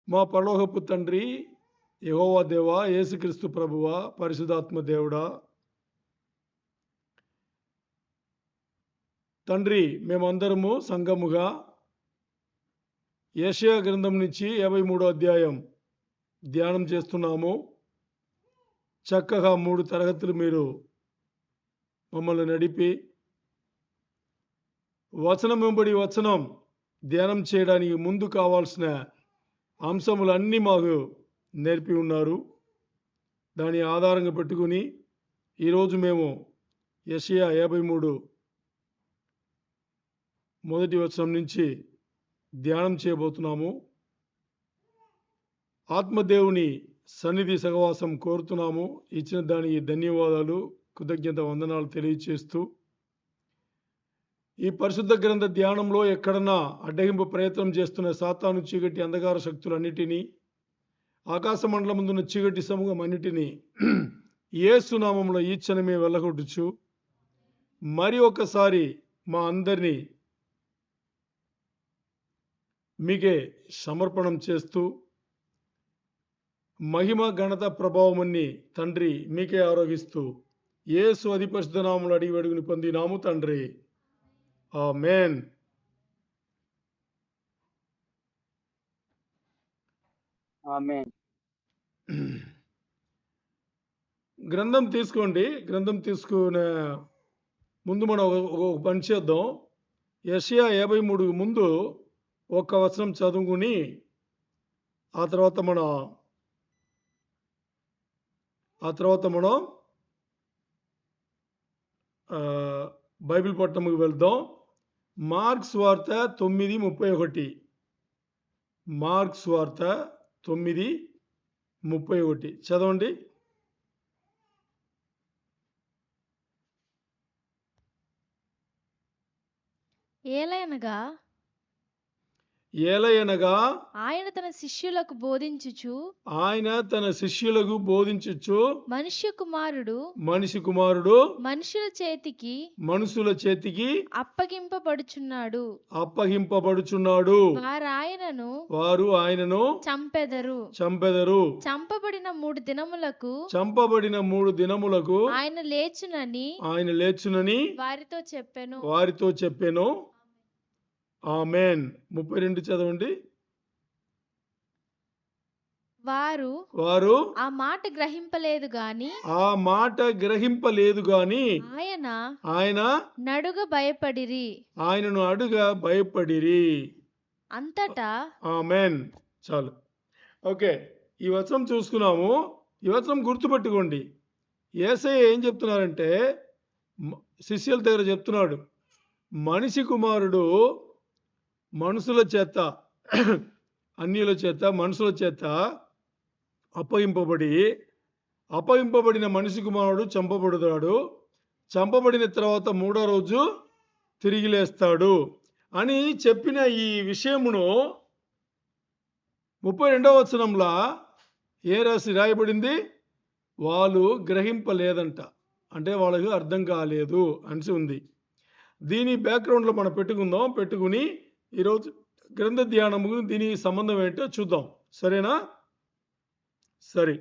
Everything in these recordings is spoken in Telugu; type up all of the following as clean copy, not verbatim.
మా పరలోకపు తండ్రి, యెహోవా దేవా, యేసుక్రీస్తు ప్రభువా, పరిశుద్ధాత్మ దేవుడా, తండ్రి మేమందరము సంఘముగా యెషయా గ్రంథం నుంచి 53వ అధ్యాయం ధ్యానం చేస్తున్నాము. చక్కగా 3 తరగతులు మీరు మమ్మల్ని నడిపి వచనం వెంబడి వచనం ధ్యానం చేయడానికి ముందు కావాల్సిన అంశములన్నీ మాకు నేర్పి ఉన్నారు. దాని ఆధారంగా పెట్టుకుని ఈరోజు మేము యెషయా 53 మొదటి వచనం నుంచి ధ్యానం చేయబోతున్నాము. ఆత్మదేవుని సన్నిధి సహవాసం కోరుతున్నాము. ఇచ్చిన దానికి ధన్యవాదాలు, కృతజ్ఞత వందనాలు తెలియచేస్తూ, ఈ పరిశుద్ధ గ్రంథ ధ్యానంలో ఎక్కడన్నా అడ్డగింపు ప్రయత్నం చేస్తున్న సాతాను చీకటి అంధకార శక్తులన్నిటినీ, ఆకాశ మండలం ముందున్న చీకటి సమూహం అన్నిటినీ యేసు నామములో ఈ క్షణమే వెళ్ళగొట్టుచు మరి ఒకసారి మా అందరినీ మీకే సమర్పణం చేస్తూ, మహిమ ఘనత ప్రభావమన్ని తండ్రి మీకే ఆరోగిస్తూ, యేసు అతి పరిశుద్ధ నామములో అడిగి వేడుకుని పొందినాము తండ్రి, ఆమేన్. ఆమేన్. గ్రంథం తీసుకోండి. గ్రంథం తీసుకునే ముందు మనం ఒక పని చేద్దాం. యెషయా 53 ముందు ఒక్క వచనం చదువుకుని ఆ తర్వాత మనం బైబిల్ పట్టణముకు వెళ్దాం. మార్క్స్ వార్త 9:31. మార్క్స్ వార్త 9:31 చదవండి. ఏలయనగా ఆయన తన శిష్యులకు బోధించుచు మనుష్య కుమారుడు మనిషి కుమారుడు మనుషుల చేతికి అప్పగింపబడుచున్నాడు. వారు ఆయనను చంపెదరు. చంపబడిన 3 దినములకు ఆయన లేచునని వారితో చెప్పెను. ఆమేన్. 32 చదవండి. వారు ఆ మాట గ్రహింపలేదు గాని ఆయన ఆయనను అడుగ భయపడిరి. అంతటా ఆమేన్. చాలు. ఓకే, ఈ వచనం చూసుకున్నాము. ఈ వచనం గుర్తుపెట్టుకోండి. యేసయ్య ఏం చెప్తున్నారంటే, శిష్యుల దగ్గర చెప్తున్నాడు, మనిషి కుమారుడు మనుషుల చేత, అన్యుల చేత, మనుషుల చేత అప్పగింపబడిన మనిషి కుమారుడు చంపబడతాడు. చంపబడిన తర్వాత 3వ రోజు తిరిగి లేస్తాడు అని చెప్పిన ఈ విషయమును 32వ వచనంలో రాయబడింది. వాళ్ళు గ్రహింపలేదంట, అంటే వాళ్ళకు అర్థం కాలేదు అని ఉంది. దీని బ్యాక్గ్రౌండ్లో మనం పెట్టుకుని ఈరోజు గ్రంథ ధ్యానము దీనికి సంబంధం ఏంటో చూద్దాం. సరేనా? సరే,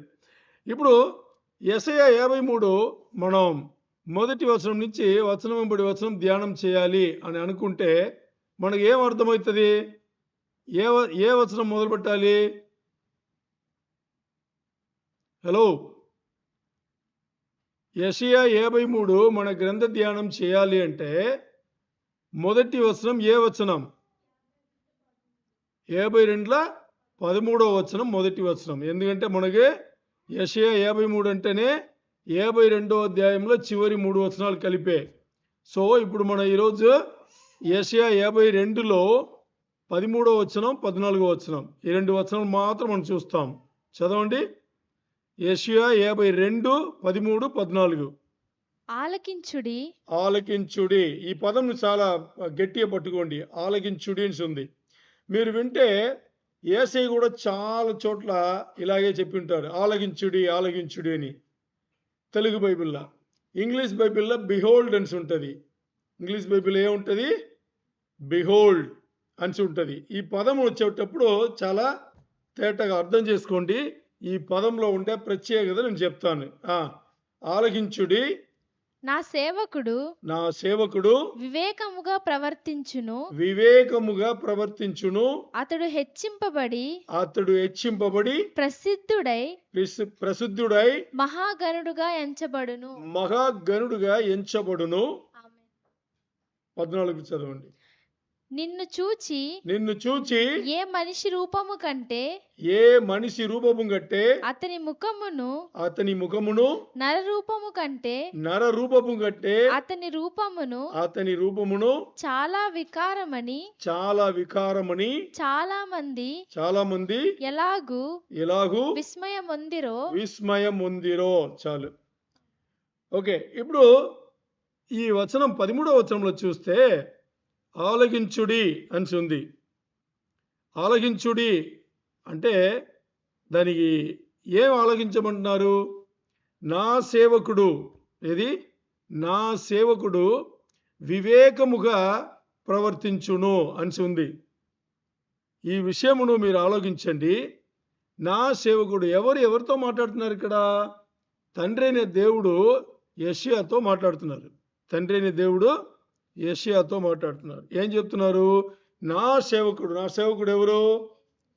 ఇప్పుడు యెషయా 53 మనం మొదటి వచనం నుంచి వచనం వెంబడి వచనం ధ్యానం చేయాలి అని అనుకుంటే మనకు ఏం అర్థమవుతుంది? ఏ వచనం మొదలు పెట్టాలి? హలో, యెషయా 53 మన గ్రంథ ధ్యానం చేయాలి అంటే మొదటి వచనం ఏ వచనం? 52లో 13వ వచనం మొదటి వచనం. ఎందుకంటే మనకి యెషయా 53 అంటేనే 52వ అధ్యాయంలో చివరి 3 వచనాలు కలిపే. సో ఇప్పుడు మనం ఈరోజు యెషయా 52లో 13వ వచనం, 14వ వచనం, ఈ 2 వచనాలు మాత్రం మనం చూస్తాం. చదవండి. యెషయా 52, 13, 14. ఆలకించుడి. ఈ పదం చాలా గట్టిగా పట్టుకోండి. ఆలకించుడి అని ఉంది. మీరు వింటే యేసయ్య కూడా చాలా చోట్ల ఇలాగే చెప్పి ఉంటారు, ఆలకించుడి అని. తెలుగు బైబిల్లో. ఇంగ్లీష్ బైబిల్లో బిహోల్డ్ అని ఉంటుంది. ఇంగ్లీష్ బైబిల్ ఏముంటుంది? బిహోల్డ్ అని ఉంటుంది. ఈ పదం వచ్చేటప్పుడు చాలా తేటగా అర్థం చేసుకోండి. ఈ పదంలో ఉండే ప్రత్యేకత నేను చెప్తాను. ఆలకించుడి, నా సేవకుడు వివేకముగా ప్రవర్తించును, అతడు హెచ్చింపబడి ప్రసిద్ధుడై మహాగణుడుగా ఎంచబడును. 14 చదవండి. నిన్ను చూచి ఏ మనిషి రూపము కంటే అతని ముఖమును నరరూపము కంటే అతని రూపమును చాలా వికారమని చాలా మంది ఎలాగు విస్మయమొందిరో. చాలు. ఓకే, ఇప్పుడు ఈ వచనం 13వ వచనంలో చూస్తే ఆలకించుడి అని ఉంది. ఆలకించుడి అంటే దానికి ఏం ఆలకించమంటున్నారు? నా సేవకుడు వివేకముగా ప్రవర్తించును అని ఉంది. ఈ విషయమును మీరు ఆలోచించండి. నా సేవకుడు ఎవరితో మాట్లాడుతున్నారు? ఇక్కడ తండ్రి అయిన దేవుడు యెషయాతో మాట్లాడుతున్నారు. ఏం చెప్తున్నారు? నా సేవకుడు ఎవరు?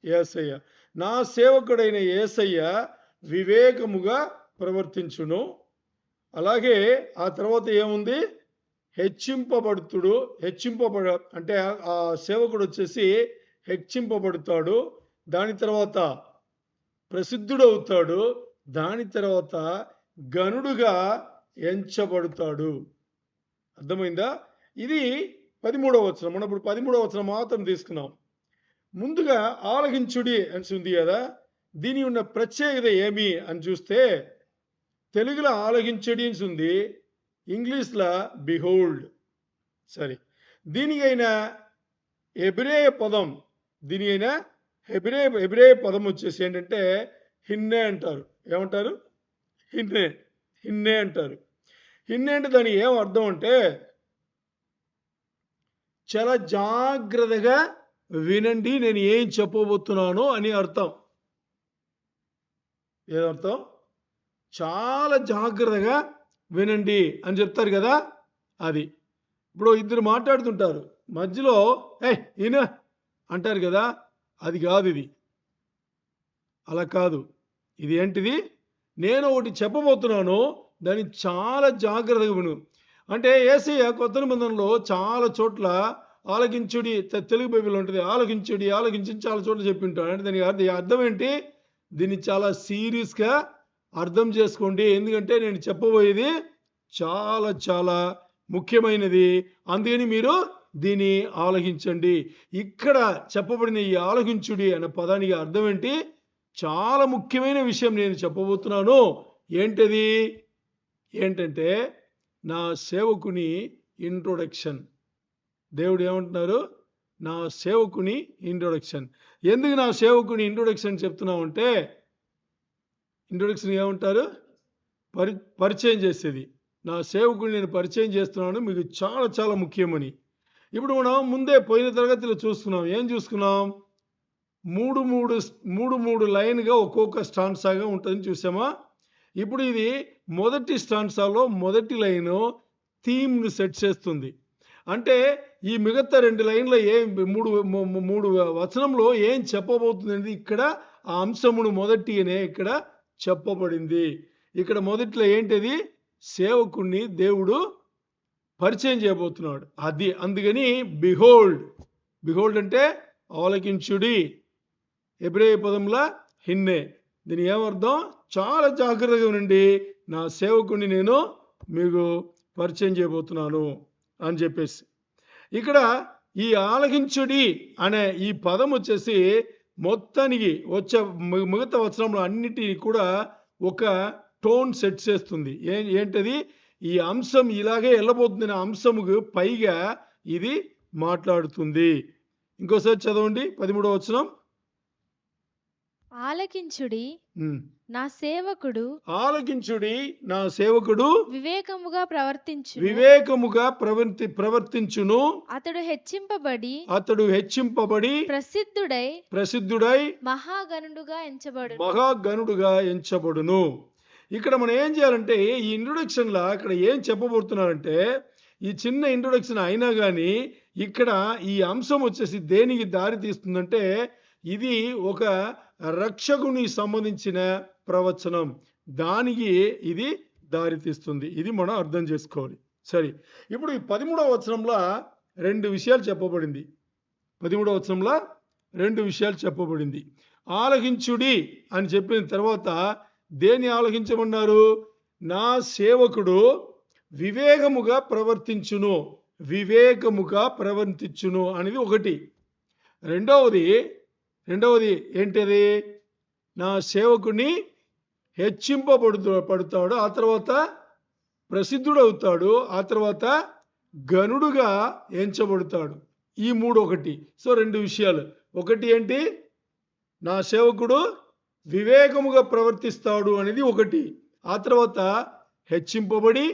యేసయ్య. నా సేవకుడైన యేసయ్య వివేకముగా ప్రవర్తించును. అలాగే ఆ తర్వాత ఏముంది? అంటే ఆ సేవకుడు వచ్చేసి హెచ్చింపబడతాడు. దాని తర్వాత ప్రసిద్ధుడవుతాడు. దాని తర్వాత గనుడుగా ఎంచబడతాడు. అర్థమైందా? ఇది 13వ వచనం. మనం ఇప్పుడు 13వ వచనం మాత్రం తీసుకున్నాం. ముందుగా ఆలకించుడి అని ఉంది కదా, దీని ఉన్న ప్రత్యేకత ఏమి అని చూస్తే తెలుగులో ఆలకించుడి అని ఉంది, ఇంగ్లీష్లో బిహోల్డ్. సరే, దీనికైనా హెబ్రేయ పదం వచ్చేసి ఏంటంటే హిన్నే అంటారు. ఏమంటారు? హిన్నే అంటారు. హిన్నే అంటే దానికి ఏం అర్థం అంటే చాలా జాగ్రత్తగా వినండి నేను ఏం చెప్పబోతున్నాను అని అర్థం. ఏదర్థం? చాలా జాగ్రత్తగా వినండి అని చెప్తారు కదా, అది. ఇప్పుడు ఇద్దరు మాట్లాడుతుంటారు, మధ్యలో ఈయన అంటారు కదా, అది కాదు. ఇది అలా కాదు. ఇది ఏంటిది? నేను ఒకటి చెప్పబోతున్నాను, దాన్ని చాలా జాగ్రత్తగా విను. అంటే యేసయ్య కొత్త నిబంధనలో చాలా చోట్ల ఆలకించుడి, తెలుగు బైబిల్ ఉంటుంది, ఆలకించుడి చాలా చోట్ల చెప్పి ఉంటాడు. అంటే దానికి అర్థం ఏంటి? దీన్ని చాలా సీరియస్గా అర్థం చేసుకోండి, ఎందుకంటే నేను చెప్పబోయేది చాలా చాలా ముఖ్యమైనది. అందుకని మీరు దీన్ని ఆలకించండి. ఇక్కడ చెప్పబడిన ఈ ఆలకించుడి అనే పదానికి అర్థం ఏంటి? చాలా ముఖ్యమైన విషయం నేను చెప్పబోతున్నాను. ఏంటంటే నా సేవకుని ఇంట్రొడక్షన్. దేవుడు ఏమంటున్నారు? నా సేవకుని ఇంట్రొడక్షన్. ఎందుకు నా సేవకుని ఇంట్రొడక్షన్ చెప్తున్నామంటే, ఇంట్రొడక్షన్ ఏమంటారు? పరిచయం చేసేది. నా సేవకుని నేను పరిచయం చేస్తున్నాను, మీకు చాలా చాలా ముఖ్యమని. ఇప్పుడు మనం ముందే పోయిన తరగతిలో చూసుకున్నాం. ఏం చూసుకున్నాం? మూడు లైన్గా ఒక్కొక్క స్టాన్సాగా ఉంటుందని చూసామా? ఇప్పుడు ఇది మొదటి స్టాన్సాలో మొదటి లైను థీమ్ను సెట్ చేస్తుంది. అంటే ఈ మిగతా 2 లైన్లో మూడు వచనంలో ఏం చెప్పబోతుంది ఇక్కడ ఆ అంశమును మొదటినే ఇక్కడ చెప్పబడింది. ఇక్కడ మొదట్లో ఏంటిది? సేవకుణ్ణి దేవుడు పరిచయం చేయబోతున్నాడు. అది అందుకని బిహోల్డ్ అంటే ఆలకించుడి. హెబ్రేయ పదంలో హిన్నే. దీని ఏమర్థం? చాలా జాగ్రత్తగా ఉండండి, నా సేవకుణ్ణి నేను మీకు పరిచయం చేయబోతున్నాను అని చెప్పేసి. ఇక్కడ ఈ ఆలకించుడి అనే ఈ పదం వచ్చేసి మొత్తానికి వచ్చే మిగతా వచనంలో అన్నిటినీ కూడా ఒక టోన్ సెట్ చేస్తుంది. ఏంటది? ఈ అంశం ఇలాగే వెళ్ళబోతుంది అనే అంశముకు పైగా ఇది మాట్లాడుతుంది. ఇంకోసారి చదవండి 13వ వచనం. ఆలకించుడి ఉమ్. నా సేవకుడు ఆలకించుడి నా సేవకుడు వివేకముగా వివేకముగా ప్రవర్తించును. అతడు హెచ్చింపబడి ప్రసిద్ధుడై మహాగణుడుగా ఎంచబడును. ఇక్కడ మనం ఏం చేయాలంటే ఈ ఇంట్రొడక్షన్లా ఇక్కడ ఏం చెప్పబోతున్నారంటే ఈ చిన్న ఇంట్రొడక్షన్ అయినా కానీ ఇక్కడ ఈ అంశం వచ్చేసి దేనికి దారి తీస్తుందంటే ఇది ఒక రక్షకుని సంబంధించిన ప్రవచనం, దానికి ఇది దారి తీస్తుంది. ఇది మనం అర్థం చేసుకోవాలి. సరే, ఇప్పుడు ఈ 13వ వచనంలో రెండు విషయాలు చెప్పబడింది. 13వ వచనంలో రెండు విషయాలు చెప్పబడింది. ఆలకించుడి అని చెప్పిన తర్వాత దేని ఆలకించమన్నారు? నా సేవకుడు వివేకముగా ప్రవర్తించును అనేది ఒకటి. రెండవది ఏంటిది? నా సేవకుని హెచ్చింపబడతాడు, ఆ తర్వాత ప్రసిద్ధుడవుతాడు, ఆ తర్వాత గనుడుగా ఎంచబడతాడు. ఈ మూడు ఒకటి. సో రెండు విషయాలు. ఒకటి ఏంటి? నా సేవకుడు వివేకముగా ప్రవర్తిస్తాడు అనేది ఒకటి. ఆ తర్వాత హెచ్చింపబడి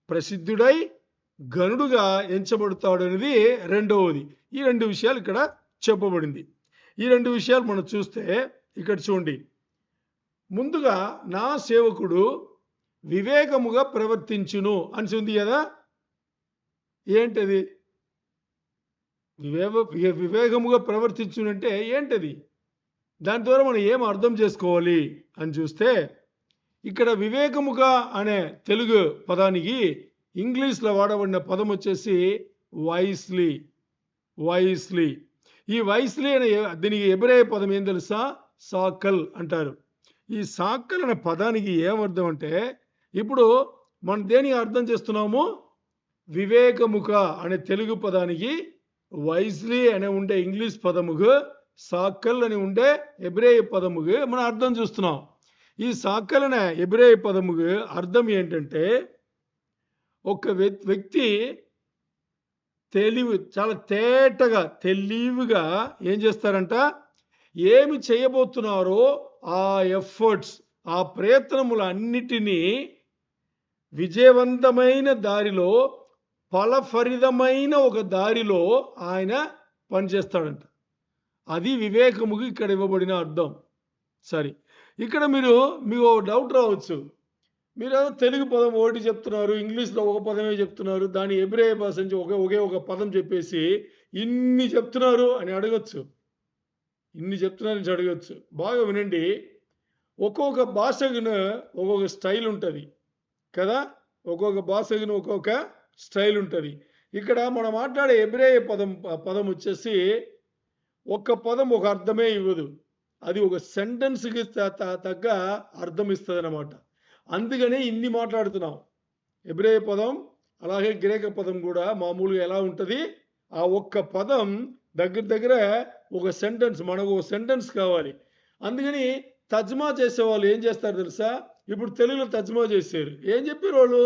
ప్రసిద్ధుడై గనుడుగా ఎంచబడతాడు అనేది రెండవది. ఈ రెండు విషయాలు ఇక్కడ చెప్పబడింది. ఈ రెండు విషయాలు మనం చూస్తే ఇక్కడ చూడండి. ముందుగా నా సేవకుడు వివేకముగా ప్రవర్తించును అని ఉంది కదా. ఏంటది? వివేకముగా ప్రవర్తించునంటే ఏంటది? దాని ద్వారా మనం ఏం అర్థం చేసుకోవాలి అని చూస్తే ఇక్కడ వివేకముగా అనే తెలుగు పదానికి ఇంగ్లీష్లో వాడబడిన పదం వచ్చేసి వైస్లీ. ఈ వైస్లీ అనే దీనికి ఎబ్రాయ పదం ఏం తెలుసా? సాకల్ అంటారు. ఈ సాకల్ అనే పదానికి ఏమర్థం అంటే ఇప్పుడు మనం దేనికి అర్థం చేస్తున్నాము? వివేకముగా అనే తెలుగు పదానికి వైస్లీ అనే ఉండే ఇంగ్లీష్ పదముగా సాకల్ అని ఉండే ఎబ్రాయ పదముగా మనం అర్థం చూస్తున్నాం. ఈ సాకల్ అనే ఎబ్రాయ పదముగా అర్థం ఏంటంటే ఒక వ్యక్తి చాలా తేటగా తెలివిగా ఏం చేస్తారంట, ఏమి చేయబోతున్నారో ఆ ఎఫర్ట్స్, ఆ ప్రయత్నములన్నిటినీ విజయవంతమైన దారిలో, ఫలఫరితమైన ఒక దారిలో ఆయన పనిచేస్తాడంట. అది వివేకముకి ఇక్కడ ఇవ్వబడిన అర్థం. సరే, ఇక్కడ మీకు డౌట్ రావచ్చు. మీరు తెలుగు పదం ఒకటి చెప్తున్నారు, ఇంగ్లీష్లో ఒక పదమే చెప్తున్నారు, దాని ఎబ్రాయ భాష నుంచి ఒకే ఒక పదం చెప్పేసి ఇన్ని చెప్తున్నారు అని అడగచ్చు. బాగా వినండి. ఒక్కొక్క భాషకును ఒక్కొక్క స్టైల్ ఉంటుంది కదా. ఒక్కొక్క భాషకును ఒక్కొక్క స్టైల్ ఉంటుంది. ఇక్కడ మనం మాట్లాడే ఎబ్రాయ పదం వచ్చేసి ఒక్క పదం ఒక అర్థమే ఇవ్వదు. అది ఒక సెంటెన్స్కి తగ్గ అర్థం ఇస్తుంది అన్నమాట. అందుకనే ఇన్ని మాట్లాడుతున్నాం. ఎబ్రాయ పదం అలాగే గ్రీకు పదం కూడా మామూలుగా ఎలా ఉంటుంది? ఆ ఒక్క పదం దగ్గర ఒక సెంటెన్స్, మనకు ఒక సెంటెన్స్ కావాలి. అందుకని తర్జుమా చేసేవాళ్ళు ఏం చేస్తారు తెలుసా? ఇప్పుడు తెలుగులో తర్జుమా చేశారు. ఏం చెప్పారు వాళ్ళు?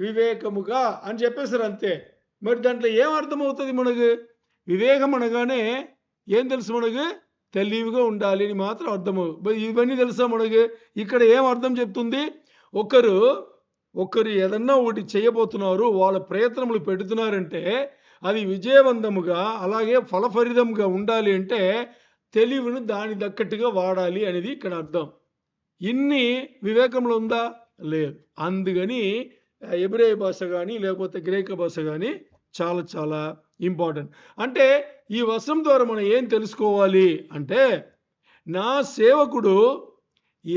వివేకముగా అని చెప్పేశారు, అంతే. మరి దాంట్లో ఏం అర్థమవుతుంది మనకు? వివేకం అనగానే ఏం తెలుసు మనకు? తెలివిగా ఉండాలి అని మాత్రం అర్థమవుతుంది. ఇవన్నీ తెలుసా మనకు? ఇక్కడ ఏం అర్థం చెప్తుంది? ఒకరు ఏదన్నా ఒకటి చేయబోతున్నారు, వాళ్ళ ప్రయత్నములు పెడుతున్నారంటే అది విజయవంతముగా అలాగే ఫలఫరితంగా ఉండాలి అంటే తెలివిని దాని దక్కట్టుగా వాడాలి అనేది ఇక్కడ అర్థం. ఇన్ని వివేకంలో ఉందా? లేదు. అందుకని ఎబ్రాయ భాష కానీ లేకపోతే గ్రీకు భాష కానీ చాలా చాలా ఇంపార్టెంట్. అంటే ఈ వచనం ద్వారా మనం ఏం తెలుసుకోవాలి అంటే నా సేవకుడు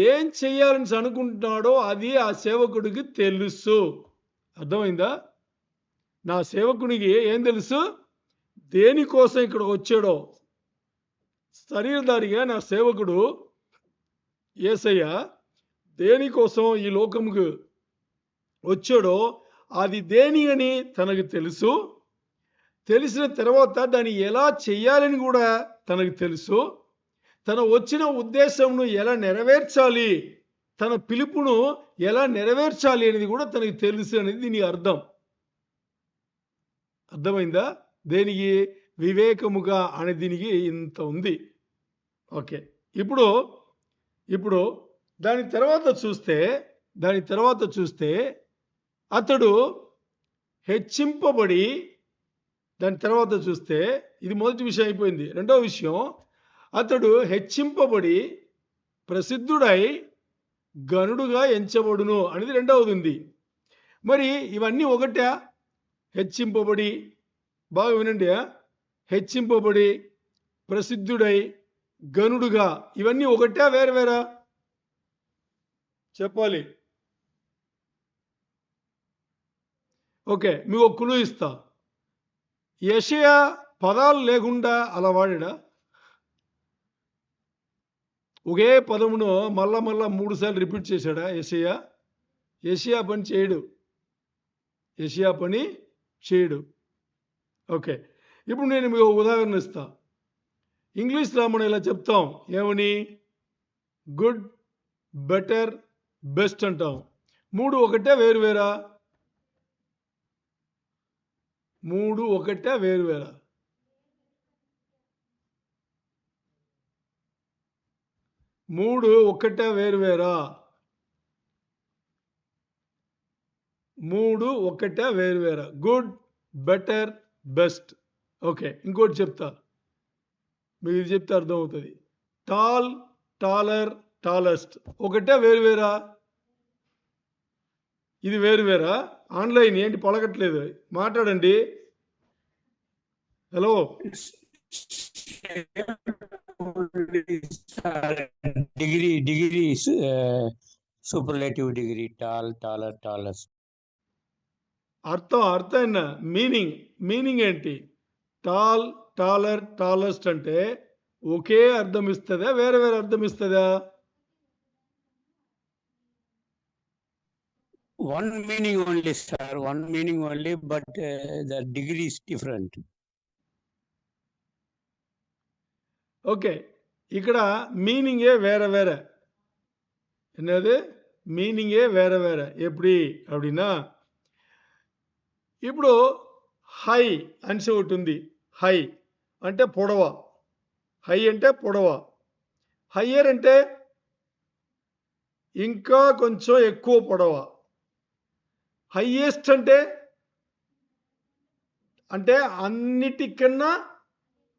ఏం చేయాలని అనుకుంటున్నాడో అది ఆ సేవకుడికి తెలుసు. అర్థమైందా? నా సేవకునికి ఏం తెలుసు? దేనికోసం ఇక్కడ వచ్చాడో, శరీరధారిగా నా సేవకుడు యేసయ్య దేనికోసం ఈ లోకముకు వచ్చాడో అది దేని అని తనకు తెలుసు. తెలిసిన తర్వాత దాన్ని ఎలా చేయాలని కూడా తనకు తెలుసు. తన వచ్చిన ఉద్దేశంను ఎలా నెరవేర్చాలి, తన పిలుపును ఎలా నెరవేర్చాలి అనేది కూడా తనకు తెలుసు అనేది దీని అర్థం. అర్థమైందా? దేనికి? వివేకముగా అనే దీనికి ఇంత ఉంది. ఓకే, ఇప్పుడు ఇప్పుడు దాని తర్వాత చూస్తే అతడు హెచ్చింపబడి, దాని తర్వాత చూస్తే ఇది మొదటి విషయం అయిపోయింది. రెండవ విషయం, అతడు హెచ్చింపబడి ప్రసిద్ధుడై గనుడుగా ఎంచబడును అనేది రెండవది ఉంది. మరి ఇవన్నీ ఒకటా? హెచ్చింపబడి, బాగా వినండి, హెచ్చింపబడి ప్రసిద్ధుడై గనుడుగా, ఇవన్నీ ఒకటా వేరు వేరా? చెప్పాలి. ఓకే, మీకు ఒక క్లూ ఇస్తా. యెషయా పదాలు లేకుండా అలా వాడా? ఒకే పదమును మళ్ళా 3 సార్లు రిపీట్ చేశాడా యెషయా? యెషయా పని చేయడు. ఓకే, ఇప్పుడు నేను మీకు ఉదాహరణ ఇస్తా. ఇంగ్లీష్లో మనం ఇలా చెప్తాం, ఏమని? గుడ్, బెటర్, బెస్ట్ అంటాం. 3 ఒకటే వేరు వేరా? 3 ఒకటే వేరు వేరా? 3 ఒకటే వేరు వేరా? 3 ఒకటే వేరు వేరా? Good, better, best. ఓకే, ఇంకోటి చెప్తా, మీకు ఇది చెప్తే అర్థమవుతుంది. టాల్, టాలర్, టాలెస్ట్ ఒకటే వేరు వేరా? ఇది వేరు వేరా? ఆన్లైన్ ఏంటి పలకట్లేదు? మాట్లాడండి. Hello, degree superlative degree, tall, taller, tallest. అర్థం మీనింగ్ ఏంటి? టాల్, టాలర్, టాలెస్ట్ అంటే ఒకే అర్థం ఇస్తుందా, వేరే వేరే అర్థం ఇస్తుందా? One meaning only, sir. One meaning only, but the degree is different. Okay, ఇక్కడ మీనింగే వేరే వేరే. என்னது? మీనింగే వేరే వేరే. எப்படி அப்படின்னா, ఇప్పుడు హై అనేసి ఒకటి ఉంది. హై అంటే పొడవ. హై అంటే పొడవ. హయ్యర్ అంటే ఇంకా కొంచెం ఎక్కువ పొడవ. హైయెస్ట్ అంటే అన్నిటికన్నా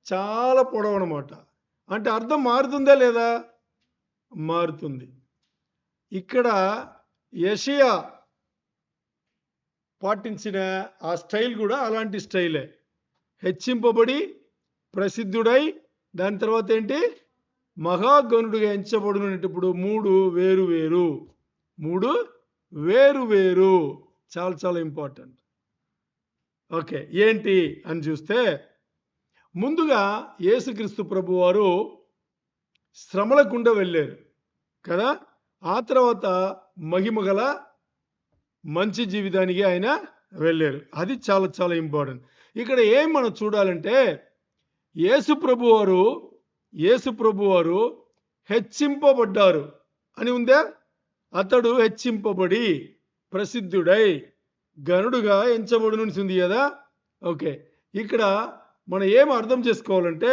చాలా పొడవు అన్నమాట. అంటే అర్థం మారుతుందా లేదా? మారుతుంది. ఇక్కడ యెషయా పాటించిన ఆ స్టైల్ కూడా అలాంటి స్టైలే. హెచ్చింపబడి ప్రసిద్ధుడై, దాని తర్వాత ఏంటి? మహాగణుడిగా ఎంచబడునేటప్పుడు 3 వేరు వేరు. చాలా ఇంపార్టెంట్. ఓకే, ఏంటి అని చూస్తే, ముందుగా యేసుక్రీస్తు ప్రభువారు శ్రమల గుండా వెళ్ళారు కదా. ఆ తర్వాత మహిమగల మంచి జీవితానికి ఆయన వెళ్ళారు. అది చాలా ఇంపార్టెంట్. ఇక్కడ ఏం మనం చూడాలంటే, యేసు ప్రభువారు హెచ్చింపబడ్డారు అని ఉందా? అతడు హెచ్చింపబడి ప్రసిద్ధుడై గనుడుగా ఎంచబడును ఉంది కదా. ఓకే, ఇక్కడ మనం ఏం అర్థం చేసుకోవాలంటే,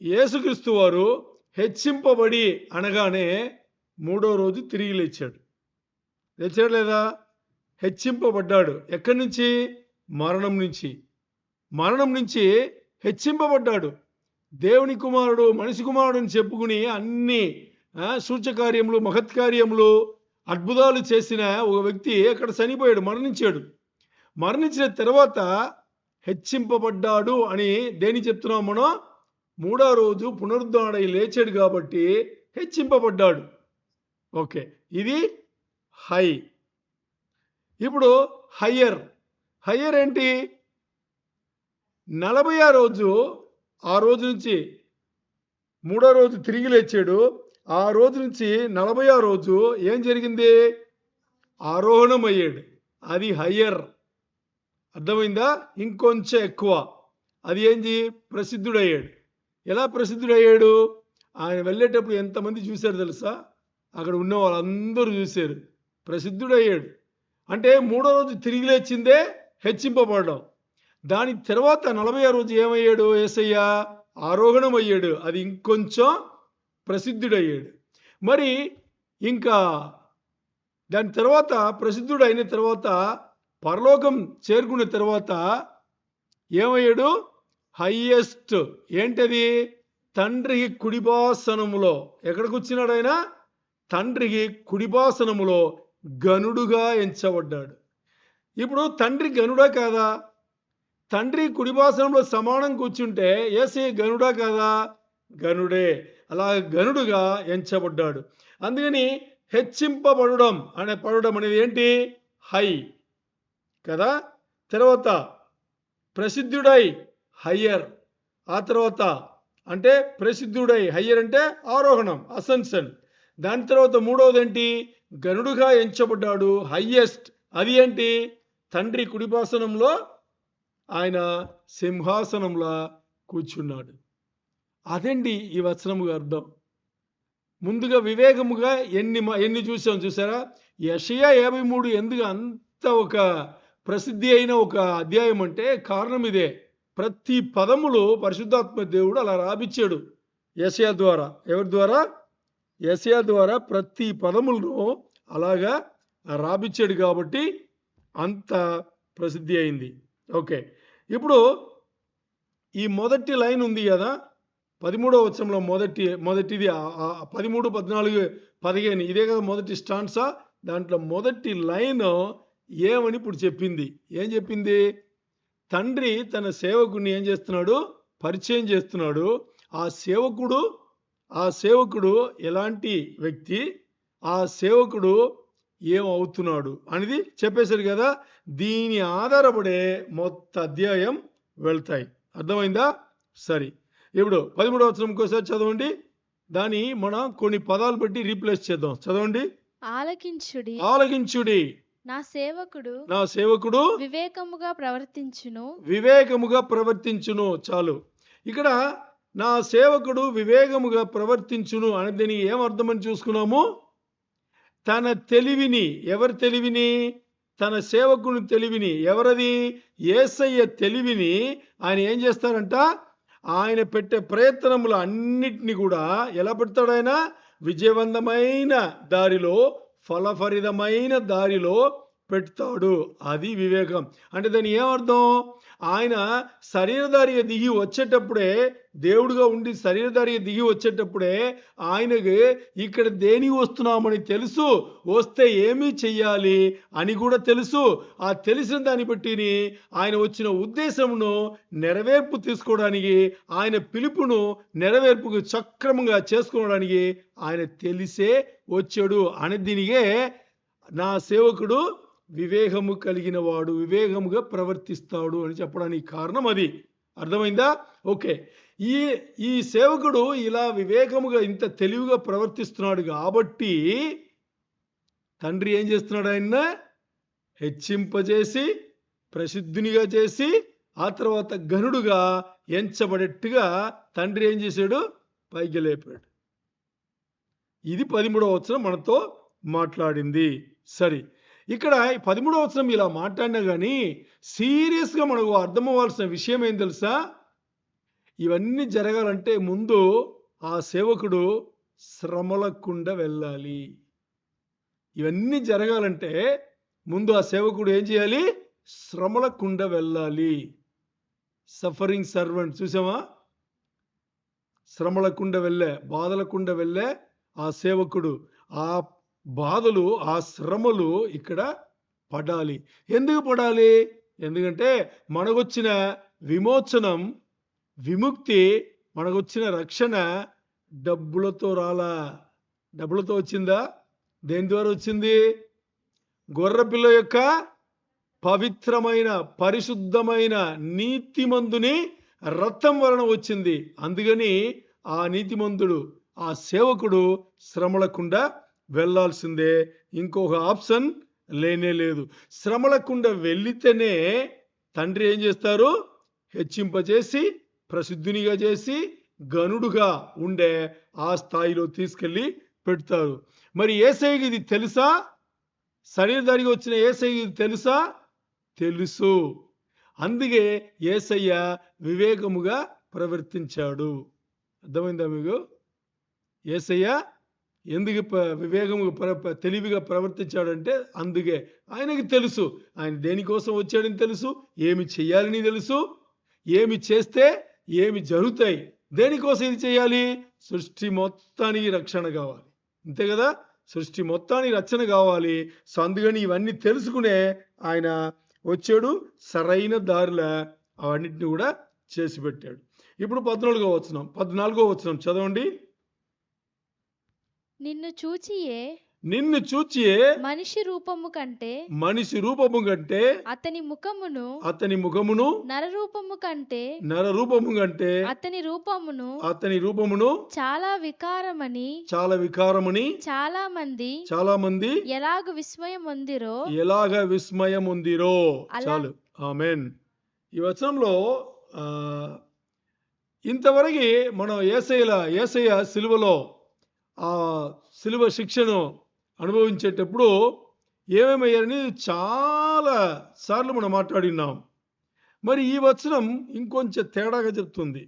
యేసుక్రీస్తు వారు హెచ్చింపబడి అనగానే 3వ రోజు తిరిగి లేచాడు లేదా? హెచ్చింపబడ్డాడు. ఎక్కడి నుంచి? మరణం నుంచి హెచ్చింపబడ్డాడు. దేవుని కుమారుడు, మనిషి కుమారుడు అని చెప్పుకుని అన్ని సూచకార్యములు, మహత్కార్యములు, అద్భుతాలు చేసిన ఒక వ్యక్తి అక్కడ చనిపోయాడు, మరణించిన తర్వాత హెచ్చింపబడ్డాడు అని దేని చెప్తున్నాం మనం? 3వ రోజు పునరుద్ధరణై లేచాడు కాబట్టి హెచ్చింపబడ్డాడు. ఓకే, ఇది హై. ఇప్పుడు హయ్యర్ ఏంటి? 40వ రోజు, ఆ రోజు నుంచి 3వ రోజు తిరిగి లేచాడు. ఆ రోజు నుంచి 40వ రోజు ఏం జరిగింది? ఆరోహణం అయ్యాడు. అది హయ్యర్. అర్థమైందా? ఇంకొంచెం ఎక్కువ. అది ఏంటి? ప్రసిద్ధుడయ్యాడు. ఎలా ప్రసిద్ధుడయ్యాడు? ఆయన వెళ్ళేటప్పుడు ఎంతమంది చూశారు తెలుసా? అక్కడ ఉన్న వాళ్ళందరూ చూశారు. ప్రసిద్ధుడయ్యాడు అంటే 3వ రోజు తిరిగి లేచిందే హెచ్చింపబడడం. దాని తర్వాత 40వ రోజు ఏమయ్యాడు? యేసయ్య ఆరోహణం అయ్యాడు. అది ఇంకొంచెం ప్రసిద్ధుడయ్యాడు. మరి ఇంకా దాని తర్వాత ప్రసిద్ధుడు అయిన తర్వాత పరలోకం చేరుకున్న తర్వాత ఏమయ్యాడు? హైయెస్ట్ ఏంటది? తండ్రికి కుడిపాసనములో. ఎక్కడ కూర్చున్నాడు ఆయన? తండ్రికి కుడిపాసనములో గనుడుగా ఎంచబడ్డాడు. ఇప్పుడు తండ్రి గనుడా కాదా? తండ్రి కుడిపాసనంలో సమానం కూర్చుంటే యేసయ్య గనుడా కాదా? గనుడే. అలా గనుడుగా ఎంచబడ్డాడు. అందుకని హెచ్చింపబడడం అనేది ఏంటి? హై కదా. తర్వాత ప్రసిద్ధుడై హయ్యర్. ఆ తర్వాత అంటే ప్రసిద్ధుడై హయ్యర్ అంటే ఆరోహణం, అసెన్షన్. దాని తర్వాత మూడవది ఏంటి? గనుడుగా ఎంచబడ్డాడు, హయ్యెస్ట్. అది ఏంటి? తండ్రి కుడిపాసనంలో ఆయన సింహాసనంలా కూర్చున్నాడు. అదండి ఈ వచనముగా అర్థం. ముందుగా వివేకముగా ఎన్ని చూసారా? యెషయా 53 ఎందుకు అంత ఒక ప్రసిద్ధి అయిన ఒక అధ్యాయం అంటే కారణం ఇదే. ప్రతి పదములు పరిశుద్ధాత్మ దేవుడు అలా రాపిచ్చాడు యెషయా ద్వారా. ఎవరి ద్వారా? యెషయా ద్వారా ప్రతి పదములను అలాగా రాపిచ్చాడు కాబట్టి అంత ప్రసిద్ధి అయింది. ఓకే, ఇప్పుడు ఈ మొదటి లైన్ ఉంది కదా, 13వ వచనంలో మొదటిది 13, 14, 15 ఇదే కదా మొదటి స్టాన్సా. దాంట్లో మొదటి లైన్ ఏమని ఇప్పుడు చెప్పింది? ఏం చెప్పింది? తండ్రి తన సేవకుడిని ఏం చేస్తున్నాడు? పరిచయం చేస్తున్నాడు. ఆ సేవకుడు ఎలాంటి వ్యక్తి, ఆ సేవకుడు ఏమవుతున్నాడు అనేది చెప్పేశారు కదా. దీని ఆధారపడే మొత్తం అధ్యాయం వెళ్తాయి. అర్థమైందా? సరే, ఇప్పుడు 13వ వచనం ఇంకోసారి చదవండి. దాన్ని మనం కొన్ని పదాలు పెట్టి రీప్లేస్ చేద్దాం. చదవండి. ఆలకించుడి. నా సేవకుడు వివేకముగా ప్రవర్తించును. చాలు. ఇక్కడ నా సేవకుడు వివేకముగా ప్రవర్తించును అనే దీనికి ఏమర్థమని చూసుకున్నాము? తన తెలివిని, ఎవరి తెలివిని? తన సేవకుని తెలివిని. ఎవరది? యేసయ్య తెలివిని ఆయన ఏం చేస్తారంట? ఆయన పెట్టే ప్రయత్నములు అన్నిటినీ కూడా ఎలా పెడతాడు? ఆయన విజయవంతమైన దారిలో, ఫలఫరితమైన దారిలో పెడతాడు. అది వివేకం అంటే. దాని ఏమర్థం? ఆయన శరీరధారిగా దిగి వచ్చేటప్పుడే, దేవుడుగా ఉండి శరీరధారిగా దిగి వచ్చేటప్పుడే ఆయనకి ఇక్కడ దేనికి వస్తున్నామని తెలుసు, వస్తే ఏమీ చెయ్యాలి అని కూడా తెలుసు. ఆ తెలిసిన దాన్ని బట్టి ఆయన వచ్చిన ఉద్దేశమును నెరవేర్పు తీసుకోవడానికి, ఆయన పిలుపును నెరవేర్పుకు సక్రమంగా చేసుకోవడానికి ఆయన తెలిసే వచ్చాడు అని. దీనికే నా సేవకుడు వివేకము కలిగిన వాడు, వివేకముగా ప్రవర్తిస్తాడు అని చెప్పడానికి కారణం అది. అర్థమైందా? ఓకే, ఈ సేవకుడు ఇలా వివేకముగా ఇంత తెలివిగా ప్రవర్తిస్తున్నాడు కాబట్టి తండ్రి ఏం చేస్తున్నాడు? ఆయన హెచ్చింపజేసి ప్రసిద్ధునిగా చేసి ఆ తర్వాత గనుడుగా ఎంచబడేట్టుగా తండ్రి ఏం చేశాడు? పైకి లేపాడు. ఇది 13వ వచనం మనతో మాట్లాడింది. సరే, ఇక్కడ 13వ వచనం ఇలా మాట్లాడినా కానీ సీరియస్గా మనకు అర్థమవ్వాల్సిన విషయం ఏం తెలుసా? ఇవన్నీ జరగాలంటే ముందు ఆ సేవకుడు శ్రమలకుండా వెళ్ళాలి. ఇవన్నీ జరగాలంటే ముందు ఆ సేవకుడు ఏం చేయాలి? శ్రమలకుండా వెళ్ళాలి. సఫరింగ్ సర్వెంట్ చూసామా? శ్రమలకుండా వెళ్ళే, బాధలకుండా వెళ్ళే ఆ సేవకుడు ఆ బాధలు, ఆ శ్రమలు ఇక్కడ పడాలి. ఎందుకు పడాలి? ఎందుకంటే మనకొచ్చిన విమోచనం, విముక్తి, మనకొచ్చిన రక్షణ డబ్బులతో రాలా. డబ్బులతో వచ్చిందా? దేని ద్వారా వచ్చింది? గొర్రెపిల్ల యొక్క పవిత్రమైన, పరిశుద్ధమైన నీతిమంతుని రక్తం వలన వచ్చింది. అందుకని ఆ నీతిమంతుడు, ఆ సేవకుడు శ్రమలకుండా వెళ్ళాల్సిందే. ఇంకొక ఆప్షన్ లేనే లేదు. శ్రమలకుండా వెళ్ళితేనే తండ్రి ఏం చేస్తారు? హెచ్చింపజేసి ప్రసిద్ధునిగా చేసి గనుడుగా ఉండే ఆ స్థాయిలో తీసుకెళ్ళి పెడతారు. మరి యేసయ్యకి ఇది తెలుసా? శరీరధారిగా వచ్చిన యేసయ్యకి ఇది తెలుసా? తెలుసు. అందుకే యేసయ్య వివేకముగా ప్రవర్తించాడు. అర్థమైందా మీకు? యేసయ్య ఎందుకు వివేకముగా తెలివిగా ప్రవర్తించాడంటే అందుకే ఆయనకి తెలుసు ఆయన దేనికోసం వచ్చాడని తెలుసు, ఏమి చెయ్యాలని తెలుసు, ఏమి చేస్తే ఏమి జరుగుతాయి, దేనికోసం ఇది చేయాలి, సృష్టి మొత్తానికి రక్షణ కావాలి, అంతే కదా, సృష్టి మొత్తానికి రక్షణ కావాలి. సో అందుకని ఇవన్నీ తెలుసుకునే ఆయన వచ్చాడు, సరైన దారిలో అవన్నిటిని కూడా చేసి పెట్టాడు. ఇప్పుడు 14వ వచనం చదవండి. నిన్ను చూచియే నిన్ను చూచియే మనిషి రూపము కంటే అతని ముఖమును నరరూపము కంటే అతని రూపమును చాలా వికారమని చాలా మంది ఎలాగ విస్మయం ఉందిరో. చాలు, ఆమేన్. ఈ వచనంలో ఇంతవరకు మనం యేసయ్య సిలువలో ఆ సిలువ శిక్షను అనుభవించేటప్పుడు ఏమేమయ్యారని చాలా సార్లు మనం మాట్లాడినాం. మరి ఈ వచనం ఇంకొంచెం తేడాగా చెప్తుంది,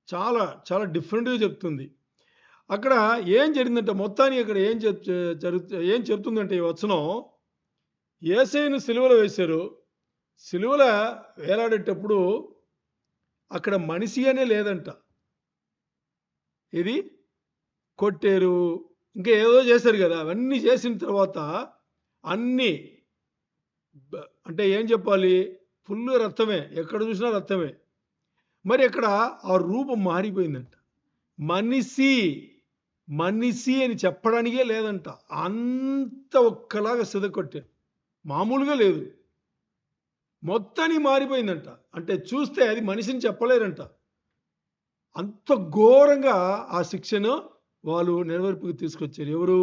చాలా చాలా డిఫరెంట్గా చెప్తుంది. అక్కడ ఏం జరిగిందంటే మొత్తానికి అక్కడ ఏం చెప్తుందంటే ఈ వచనం, యేసయ్యను సిలువలో వేశారు, సిలువలో వేలాడేటప్పుడు అక్కడ మనిషి అనే లేదంట. ఇది కొట్టారు, ఇంకా ఏదో చేశారు కదా, అవన్నీ చేసిన తర్వాత అన్నీ అంటే ఏం చెప్పాలి, ఫుల్ రక్తమే, ఎక్కడ చూసినా రక్తమే. మరి అక్కడ ఆ రూపం మారిపోయిందంట. మనిషి అని చెప్పడానికే లేదంట, అంత ఒక్కలాగా సిదకొట్టారు, మామూలుగా లేదు, మొత్తానికి మారిపోయిందంట. అంటే చూస్తే అది మనిషిని చెప్పలేరంట, అంత ఘోరంగా ఆ శిక్షను వాళ్ళు నెరవేర్పుకి తీసుకొచ్చారు. ఎవరు?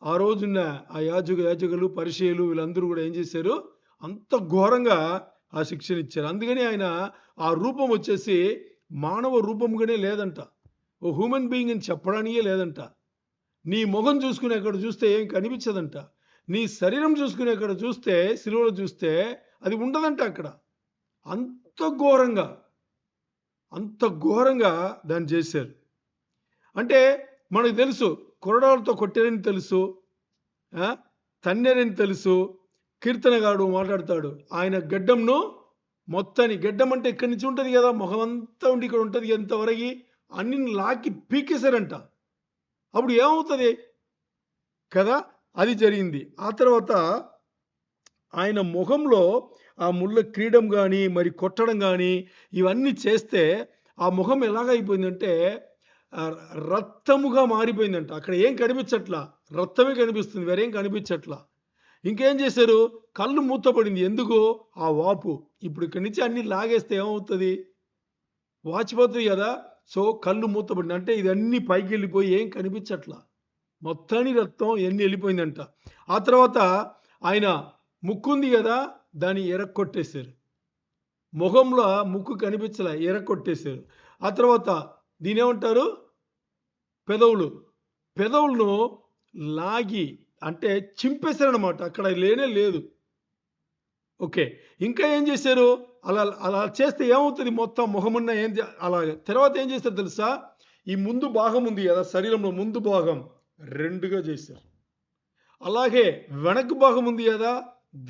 ఆ రోజున్న ఆ యాజకులు పరిచయులు వీళ్ళందరూ కూడా ఏం చేశారు, అంత ఘోరంగా ఆ శిక్షను ఇచ్చారు. అందుకని ఆయన ఆ రూపం వచ్చేసి మానవ రూపంగానే లేదంట, ఓ హ్యూమన్ బీయింగ్ అని చెప్పడానికే లేదంట. నీ ముఖం చూసుకుని అక్కడ చూస్తే ఏం కనిపించదంట, నీ శరీరం చూసుకుని అక్కడ చూస్తే సిలువలో చూస్తే అది ఉండదంట అక్కడ. అంత ఘోరంగా దాన్ని చేశారు. అంటే మనకు తెలుసు, కొరడాలతో కొట్టారని తెలుసు, తన్నేరని తెలుసు. కీర్తనగాడు మాట్లాడతాడు, ఆయన గడ్డంను మొత్తాన్ని, గడ్డం అంటే ఇక్కడి నుంచి ఉంటుంది కదా, మొహం అంతా ఉండి ఇక్కడ ఉంటుంది ఎంతవరకు, అన్ని లాకి పీకేశారంట. అప్పుడు ఏమవుతుంది కదా, అది జరిగింది. ఆ తర్వాత ఆయన ముఖంలో ఆ ముళ్ళ క్రీడం కానీ మరి కొట్టడం కానీ ఇవన్నీ చేస్తే ఆ ముఖం ఎలాగైపోయిందంటే రక్తముగా మారిపోయిందంట. అక్కడ ఏం కనిపించట్లా, రక్తమే కనిపిస్తుంది, వేరేం కనిపించట్లా. ఇంకేం చేశారు, కళ్ళు మూతపడింది. ఎందుకు? ఆ వాపు. ఇప్పుడు ఇక్కడి నుంచి అన్ని లాగేస్తే ఏమవుతుంది, వాచిపోతుంది కదా. సో కళ్ళు మూతపడింది అంటే ఇదన్నీ పైకి వెళ్ళిపోయి ఏం కనిపించట్లా, మొత్తాన్ని రక్తం ఎన్ని వెళ్ళిపోయిందంట. ఆ తర్వాత ఆయన ముక్కు ఉంది కదా, దాన్ని ఎరక్కొట్టేశారు, ముఖంలో ముక్కు కనిపించలే, ఎరక్కొట్టేశారు. ఆ తర్వాత దీని ఏమంటారు, పెదవులను లాగి అంటే చింపేశారనమాట, అక్కడ లేనే లేదు. ఓకే, ఇంకా ఏం చేశారు, అలా చేస్తే ఏమవుతుంది, మొత్తం ముఖమున్న అలాగే. తర్వాత ఏం చేస్తారు తెలుసా, ఈ ముందు భాగం ఉంది కదా శరీరంలో, ముందు భాగం రెండుగా చేశారు. అలాగే వెనక భాగం ఉంది కదా,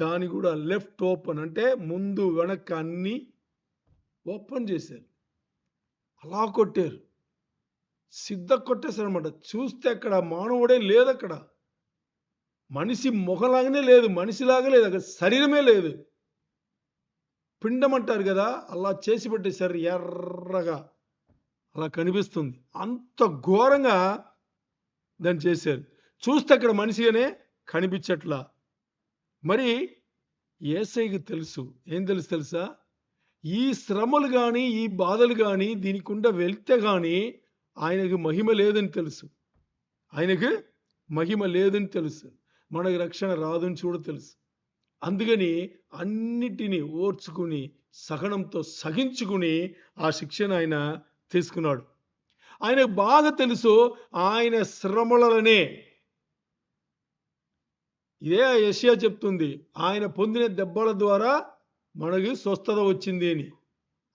దాన్ని కూడా లెఫ్ట్ ఓపెన్, అంటే ముందు వెనక అన్ని ఓపెన్ చేశారు. అలా కొట్టారు, కొట్టేశారు అనమాట. చూస్తే అక్కడ మానవుడే లేదు, అక్కడ మనిషి ముఖంలాగానే లేదు, మనిషిలాగా లేదు, అక్కడ శరీరమే లేదు, పిండం అంటారు కదా, అలా చేసి పెట్టేశారు, ఎర్రగా అలా కనిపిస్తుంది. అంత ఘోరంగా దాన్ని చేశారు. చూస్తే అక్కడ మనిషిగానే కనిపించట్లా. మరి యేసయ్యకి తెలుసు, ఏం తెలుసా, ఈ శ్రమలు కానీ ఈ బాధలు కానీ దీనికుండా వెళ్తే కానీ ఆయనకి మహిమ లేదని తెలుసు, మనకి రక్షణ రాదని తెలుసు. అందుకని అన్నిటినీ ఓర్చుకుని సహనంతో సహించుకుని ఆ శిక్షను ఆయన తీసుకున్నాడు. ఆయనకు బాగా తెలుసు ఆయన శ్రమలనే, ఇదే యెషయా చెప్తుంది, ఆయన పొందిన దెబ్బల ద్వారా మనకి స్వస్థత వచ్చింది అని.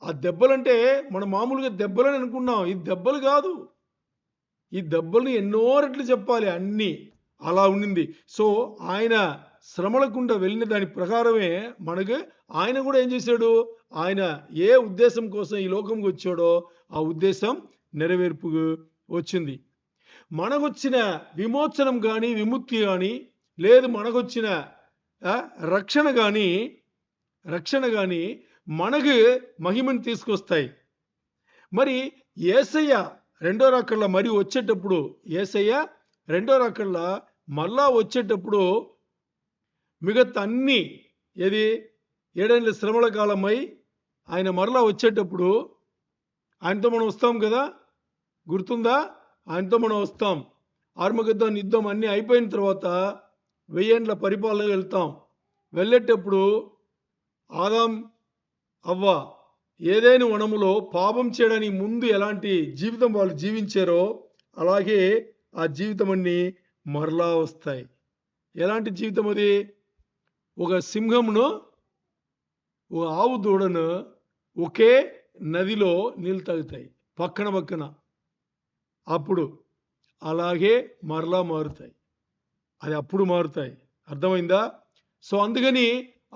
ఆ దెబ్బలంటే మనం మామూలుగా దెబ్బలని అనుకున్నాం, ఇది దెబ్బలు కాదు, ఈ దెబ్బలు ఎన్నో రెట్లు చెప్పాలి అన్నీ అలా ఉండింది. సో ఆయన శ్రమలకుండా వెళ్ళిన దాని ప్రకారమే మనకు ఆయన కూడా ఏం చేశాడు, ఆయన ఏ ఉద్దేశం కోసం ఈ లోకంకి వచ్చాడో ఆ ఉద్దేశం నెరవేర్పుకు వచ్చింది. మనకొచ్చిన విమోచనం కానీ విముక్తి కానీ లేదు మనకొచ్చిన రక్షణ కానీ మనకు మహిమను తీసుకొస్తాయి. మరి యేసయ్య రెండో రాకడలో మరి వచ్చేటప్పుడు యేసయ్య రెండో రాకడలో మళ్ళా వచ్చేటప్పుడు మిగతా అన్ని ఏది 7 ఏళ్ల శ్రమల కాలమై ఆయన మరలా వచ్చేటప్పుడు ఆయనతో మనం వస్తాం కదా, గుర్తుందా? ఆయనతో మనం వస్తాం. ఆర్మగద్దాన్ యుద్ధం అన్నీ అయిపోయిన తర్వాత 1000 ఏండ్ల పరిపాలన వెళ్తాం. వెళ్ళేటప్పుడు ఆదాం అవ్వ ఏదైనా వనములో పాపం చేయడానికి ముందు ఎలాంటి జీవితం వాళ్ళు జీవించారో అలాగే ఆ జీవితం అన్ని మరలా వస్తాయి. ఎలాంటి జీవితం అది? ఒక సింహమును ఒక ఆవు దూడను ఒకే నదిలో నీళ్ళు తాగుతాయి పక్కన అప్పుడు అలాగే మరలా మారుతాయి. అది అప్పుడు మారుతాయి. అర్థమైందా? సో అందుకని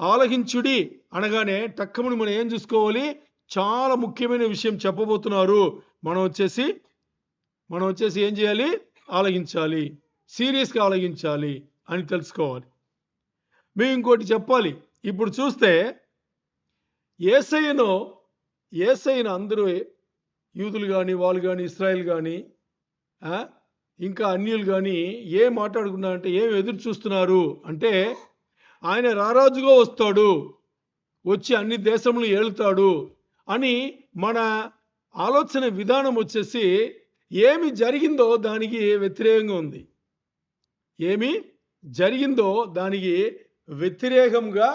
ఆలకించుడి అనగానే టక్కమని మనం ఏం చూసుకోవాలి, చాలా ముఖ్యమైన విషయం చెప్పబోతున్నారు. మనం వచ్చేసి ఏం చేయాలి, ఆలకించాలి, సీరియస్గా ఆలకించాలి అని తెలుసుకోవాలి. మేము ఇంకోటి చెప్పాలి. ఇప్పుడు చూస్తే యేసయ్యను అందరూ యూదులు కానీ వాళ్ళు కానీ ఇశ్రాయేల్ కానీ ఇంకా అన్యులు కానీ ఏం మాట్లాడుకున్నారంటే ఏం ఎదురు చూస్తున్నారు అంటే ఆయన రారాజుగా వస్తాడు, వచ్చి అన్ని దేశములు ఏలుతాడు అని మన ఆలోచన విధానం వచ్చేసి ఏమి జరిగిందో దానికి వ్యతిరేకంగా ఉంది. ఏమి జరిగిందో దానికి వ్యతిరేకంగా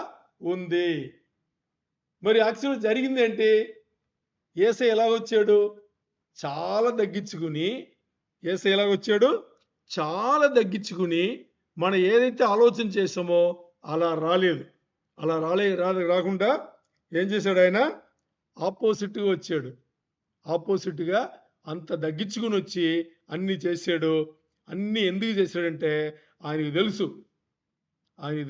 ఉంది. మరి యాక్చువల్ జరిగింది ఏంటి? యేసయ్య ఎలా వచ్చాడు? చాలా తగ్గించుకుని మనం ఏదైతే ఆలోచన చేసామో అలా రాకుండా ఏం చేశాడు? ఆయన ఆపోజిట్గా వచ్చాడు. ఆపోజిట్గా అంత తగ్గించుకుని వచ్చి అన్నీ చేశాడు. అన్నీ ఎందుకు చేశాడంటే ఆయనకు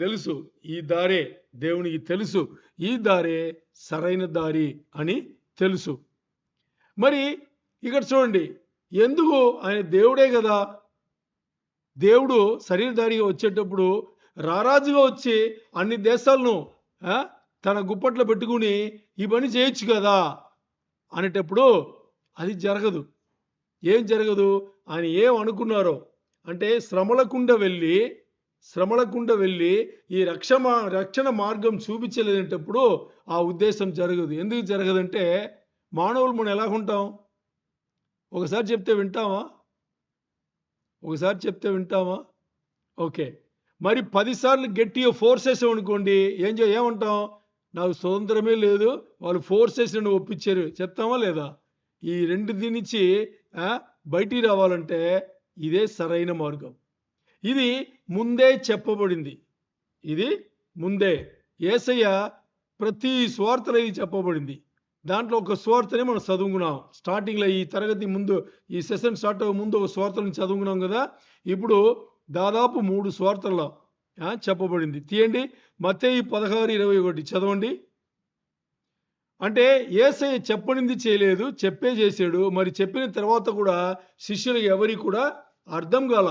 తెలుసు ఈ దారే దేవునికి తెలుసు, ఈ దారే సరైన దారి అని తెలుసు. మరి ఇక్కడ చూడండి, ఎందుకు ఆయన దేవుడే కదా, దేవుడు శరీరధారిగా వచ్చేటప్పుడు రారాజుగా వచ్చి అన్ని దేశాలను తన గుప్పట్లో పెట్టుకుని ఈ పని చేయొచ్చు కదా అనేటప్పుడు అది జరగదు. ఏం జరగదు? ఆయన ఏం అనుకున్నారో అంటే శ్రమలకుండా వెళ్ళి ఈ రక్షణ మార్గం చూపించలేదంటప్పుడు ఆ ఉద్దేశం జరగదు. ఎందుకు జరగదంటే మానవులు మనం ఎలా ఉంటాం? ఒకసారి చెప్తే వింటామా? ఓకే. మరి 10 సార్లు గట్టిగా ఫోర్స్ చేసామనుకోండి ఏమంటాం? నాకు స్వతంత్రమే లేదు, వాళ్ళు ఫోర్స్ చేసి నన్ను ఒప్పించారు చెప్తామా లేదా? ఈ రెండు నుంచి బయటికి రావాలంటే ఇదే సరైన మార్గం. ఇది ముందే చెప్పబడింది. యేసయ్య ప్రతి స్వార్థలో ఇది చెప్పబడింది. దాంట్లో ఒక స్వార్థని మనం చదువుకున్నాం స్టార్టింగ్లో. ఈ తరగతి ముందు, ఈ సెషన్ స్టార్ట్ అవ్వక ముందు ఒక స్వార్థని చదువుకున్నాం కదా. ఇప్పుడు దాదాపు 3 స్వార్థల్లో చెప్పబడింది. తీయండి, మత్తయి 16:21 చదవండి. అంటే యేసయ్య చెప్పనింది చేయలేదు, చెప్పే చేశాడు. మరి చెప్పిన తర్వాత కూడా శిష్యులకు ఎవరికి కూడా అర్థం కాల,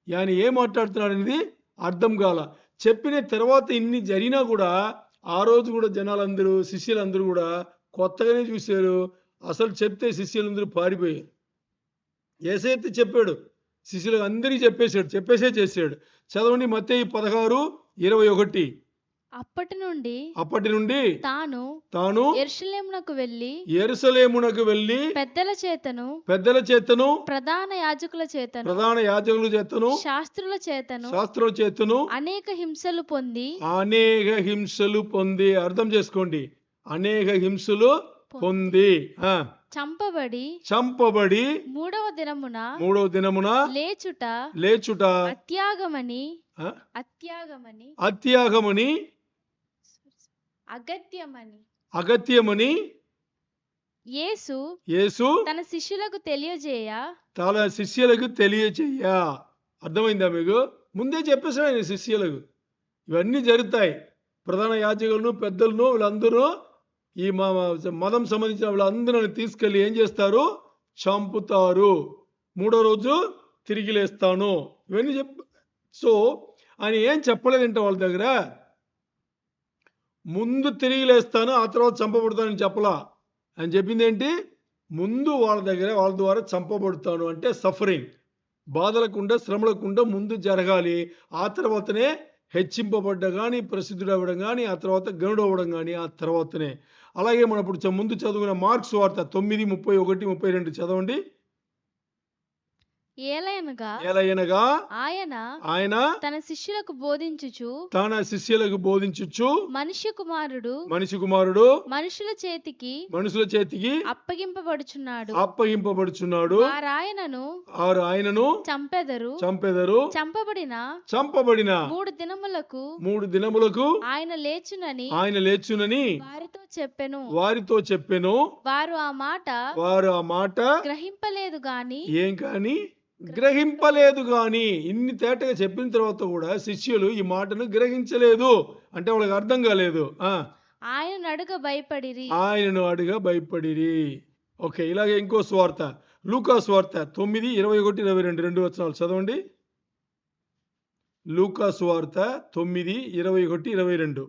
ఆయన ఏం మాట్లాడుతున్నాడు అనేది అర్థం కాల. చెప్పిన తర్వాత ఇన్ని జరిగినా కూడా ఆ రోజు కూడా జనాలందరూ, శిష్యులందరూ కూడా కొత్తగానే చూశారు. అసలు చెప్తే శిష్యులందరూ పారిపోయారు. యేసయ్య చెప్పాడు, శిష్యులకు అందరికీ చెప్పేసే చేశాడు. చదవండి, మత్తయి 16:21. అప్పటి నుండి తాను యెరూషలేమునకు వెళ్ళి పెద్దల చేతను ప్రధాన యాజకుల చేతను శాస్త్రుల చేతను అనేక హింసలు పొంది అర్థం చేసుకోండి, అనేక హింసలు పొంది చంపబడి మూడవ దినమున లేచుట అగత్యమని యేసు తన శిష్యులకు తెలియజేయ. అర్థమైందా మీకు? ముందే చెప్పేసాడు ఆయన శిష్యులకు ఇవన్నీ జరుగుతాయి. ప్రధాన యాజకులను పెద్దలను వీళ్ళందరూ ఈ మతం సంబంధించిన వీళ్ళందరూ తీసుకెళ్ళి ఏం చేస్తారు? చంపుతారు. 3వ రోజు తిరిగి లేస్తాను ఇవన్నీ సో ఆయన ఏం చెప్పలేదంటే వాళ్ళ దగ్గర ముందు తిరిగి లేస్తాను ఆ తర్వాత చంపబడతానని చెప్పలా. ఆయన చెప్పింది ఏంటి? ముందు వాళ్ళ ద్వారా చంపబడతాను అంటే సఫరింగ్, బాధలకుండా శ్రమలకుండా ముందు జరగాలి. ఆ తర్వాతనే హెచ్చింపబడ్డ కానీ ప్రసిద్ధుడు అవ్వడం కానీ ఆ తర్వాత గనుడు అవ్వడం కానీ ఆ తర్వాతనే. అలాగే మనం ఇప్పుడు ముందు చదువుకున్న మార్క్స్ వార్త 9:31-32 చదవండి. ఏలయనగా ఆయన తన శిష్యులకు బోధించుచు మనిషి కుమారుడు మనుషుల చేతికి అప్పగింపబడుచున్నాడు. వారు ఆయనను చంపెదరు. చంపబడిన 3 దినములకు ఆయన లేచునని వారితో చెప్పెను. వారు ఆ మాట గ్రహింపలేదు గాని ఇన్ని తేటగా చెప్పిన తర్వాత కూడా శిష్యులు ఈ మాటను గ్రహించలేదు. అంటే వాళ్ళకి అర్థం కాలేదు. ఆయనను అడుగ భయపడిరి. ఓకే, ఇలాగే ఇంకో స్వార్త లూకా స్వార్త 9:21-22 వచనాలు చదవండి. లూకా స్వార్త 9:21-22.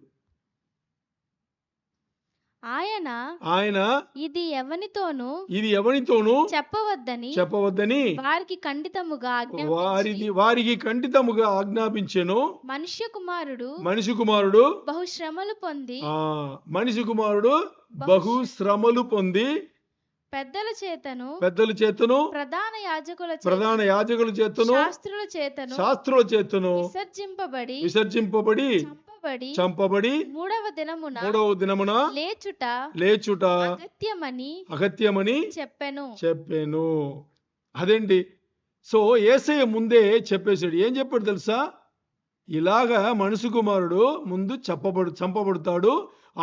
ఆయన ఇది ఎవనితోనూ చెప్పవద్దని వారికి ఖండితముగా ఆజ్ఞాపించెను. మనిషి కుమారుడు బహు శ్రమలు పొంది పెద్దల చేతను ప్రధాన యాజకుల చేతను శాస్త్రుల చేతను విసర్జింపబడి చంపబడి 3వ దినమున లేచుట అగత్యమని చెప్పాను. అదేంటి? సో యేసయ్య ముందే చెప్పేశాడు. ఏం చెప్పాడు తెలుసా? ఇలాగా మనుషు కుమారుడు ముందు చంపబడతాడు,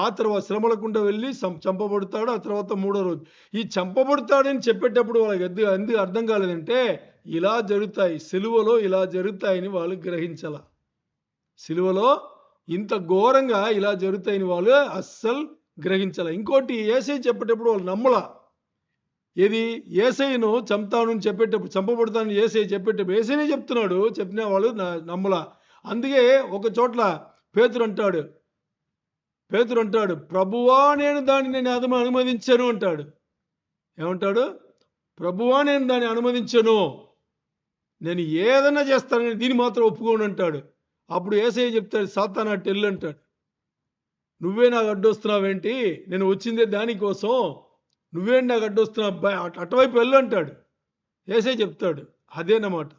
ఆ తర్వాత శ్రమలకుండా వెళ్ళి చంపబడతాడు, ఆ తర్వాత 3వ రోజు. ఈ చంపబడతాడని చెప్పేటప్పుడు వాళ్ళకి ఎందుకు అర్థం కాలేదంటే ఇలా జరుగుతాయి, సిలువలో ఇలా జరుగుతాయని వాళ్ళు గ్రహించాల. సిలువలో ఇంత ఘోరంగా ఇలా జరుగుతాయని వాళ్ళు అస్సలు గ్రహించాల. ఇంకోటి, యేసయ్య చెప్పేటప్పుడు వాళ్ళు నమ్మలా. ఏది? యేసయ్యను చంపుతానని చెప్పేటప్పుడు, చంపబడతానని యేసయ్య చెప్పేటప్పుడు యేసయ్యనే చెప్తున్నాడు, చెప్పిన వాళ్ళు నమ్మలా. అందుకే ఒక చోట్ల పేతురు అంటాడు, ప్రభువా నేను దాన్ని అనుమతించను అంటాడు. ఏమంటాడు? ప్రభువా నేను దాన్ని అనుమతించను, నేను ఏదన్నా చేస్తానని దీన్ని మాత్రం ఒప్పుకోను అంటాడు. అప్పుడు యేసయ్య చెప్తాడు, సాతానా టెల్లు అంటాడు, నువ్వే నాకు అడ్డొస్తున్నావేంటి? నేను వచ్చిందే దానికోసం, నువ్వేంటి నాకు అడ్డొస్తున్నావు, అటువైపు వెళ్ళు అంటాడు. యేసయ్య చెప్తాడు. అదేనమాట.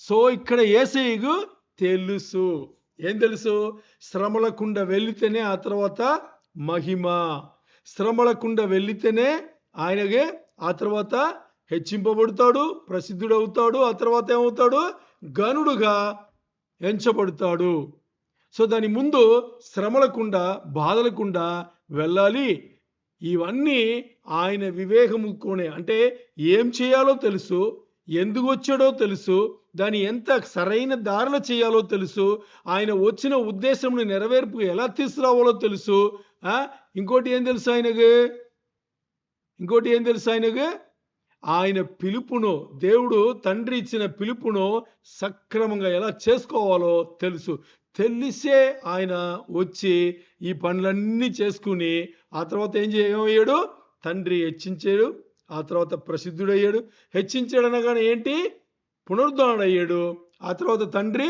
సో ఇక్కడ యేసయ్యకు తెలుసు. ఏం తెలుసు? శ్రమలకుండా వెళితేనే ఆ తర్వాత మహిమ, శ్రమలకుండా వెళితేనే ఆయనగే ఆ తర్వాత హెచ్చింపబడతాడు, ప్రసిద్ధుడవుతాడు, ఆ తర్వాత ఏమవుతాడు? గనుడుగా ఎంచబడతాడు. సో దాని ముందు శ్రమలకుండా బాధలకుండా వెళ్ళాలి. ఇవన్నీ ఆయన వివేకముతోనే, అంటే ఏం చేయాలో తెలుసు, ఎందుకు వచ్చాడో తెలుసు, దాన్ని ఎంత సరైన దారిలో చేయాలో తెలుసు, ఆయన వచ్చిన ఉద్దేశంను నెరవేర్పు ఎలా తీసుకురావాలో తెలుసు. ఇంకోటి ఏం తెలుసు ఆయనకు? ఆయన పిలుపును, దేవుడు తండ్రి ఇచ్చిన పిలుపును సక్రమంగా ఎలా చేసుకోవాలో తెలుసు. తెలిసే ఆయన వచ్చి ఈ పనులన్నీ చేసుకుని ఆ తర్వాత ఏమయ్యాడు? తండ్రి హెచ్చించాడు, ఆ తర్వాత ప్రసిద్ధుడయ్యాడు. హెచ్చించాడు అనగానే ఏంటి? పునరుద్ధరణ అయ్యాడు. ఆ తర్వాత తండ్రి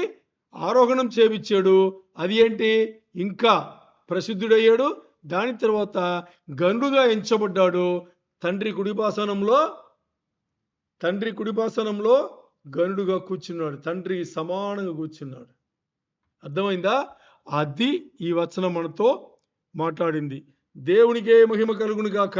ఆరోహణం చేపించాడు. అది ఏంటి? ఇంకా ప్రసిద్ధుడయ్యాడు. దాని తర్వాత గనుడుగా ఎంచబడ్డాడు. తండ్రి కుడిపాసనంలో గనుడుగా కూర్చున్నాడు. తండ్రి సమానంగా కూర్చున్నాడు. అర్థమైందా? అది ఈ వచనం మనతో మాట్లాడింది. దేవునికే మహిమ కలుగును గాక.